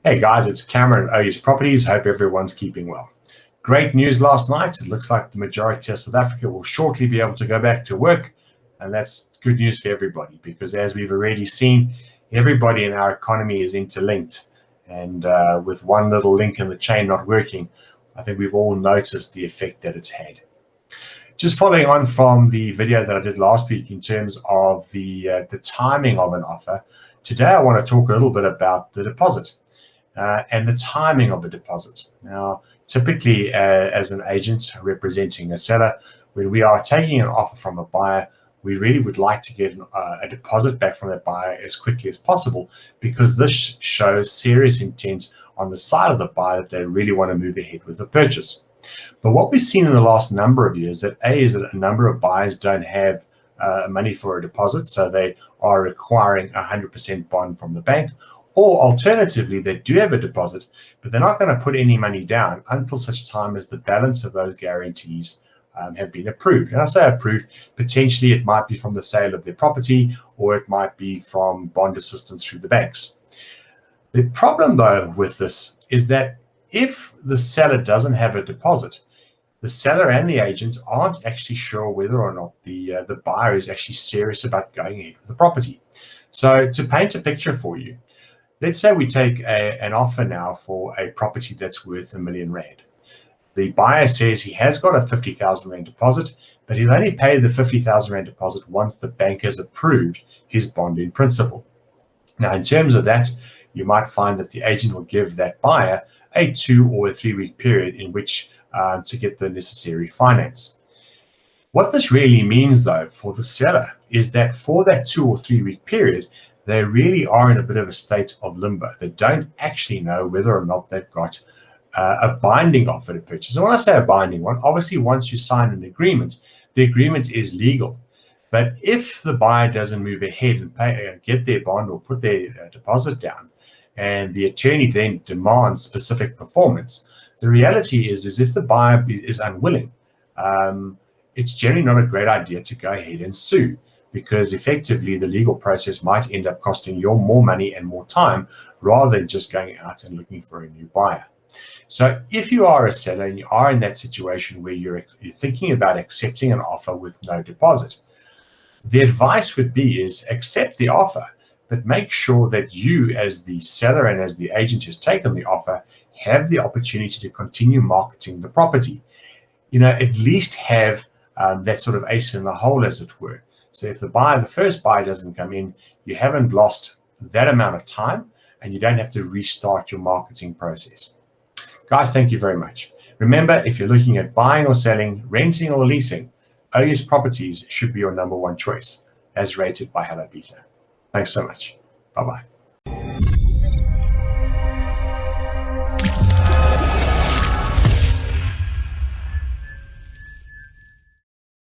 Hey guys, it's Cameron at OU's Properties. Hope everyone's keeping well. Great news last night. It looks like the majority of South Africa will shortly be able to go back to work. And that's good news for everybody because as we've already seen, everybody in our economy is interlinked. And with one little link in the chain not working, I think we've all noticed the effect that it's had. Just following on from the video that I did last week in terms of the timing of an offer, today I want to talk a little bit about the deposit. And the timing of the deposit. Now, typically as an agent representing a seller, when we are taking an offer from a buyer, we really would like to get a deposit back from that buyer as quickly as possible because this shows serious intent on the side of the buyer that they really want to move ahead with the purchase. But what we've seen in the last number of years is that a number of buyers don't have money for a deposit, so they are requiring 100% bond from the bank. Or alternatively, they do have a deposit, but they're not going to put any money down until such time as the balance of those guarantees have been approved. And I say approved, potentially it might be from the sale of their property, or it might be from bond assistance through the banks. The problem, though, with this is that if the seller doesn't have a deposit, the seller and the agent aren't actually sure whether or not the buyer is actually serious about going ahead with the property. So to paint a picture for you, let's say we take an offer now for a property that's worth R1 million. The buyer says he has got a 50,000 Rand deposit, but he'll only pay the 50,000 Rand deposit once the bank has approved his bond in principle. Now, in terms of that, you might find that the agent will give that buyer a 2 or a 3 week period in which to get the necessary finance. What this really means, though, for the seller is that for that 2 or 3 week period, they really are in a bit of a state of limbo. They don't actually know whether or not they've got a binding offer to purchase. And when I say a binding one, obviously once you sign an agreement, the agreement is legal. But if the buyer doesn't move ahead and get their bond or put their deposit down, and the attorney then demands specific performance, the reality is if the buyer is unwilling, it's generally not a great idea to go ahead and sue, because effectively the legal process might end up costing you more money and more time rather than just going out and looking for a new buyer. So if you are a seller and you are in that situation where you're thinking about accepting an offer with no deposit, the advice would be is accept the offer, but make sure that you as the seller and as the agent who's taken the offer have the opportunity to continue marketing the property. At least have that sort of ace in the hole, as it were. So if the first buyer doesn't come in, you haven't lost that amount of time and you don't have to restart your marketing process. Guys, thank you very much. Remember, if you're looking at buying or selling, renting or leasing, OU's Properties should be your number one choice, as rated by Hello Peter. Thanks so much. Bye-bye.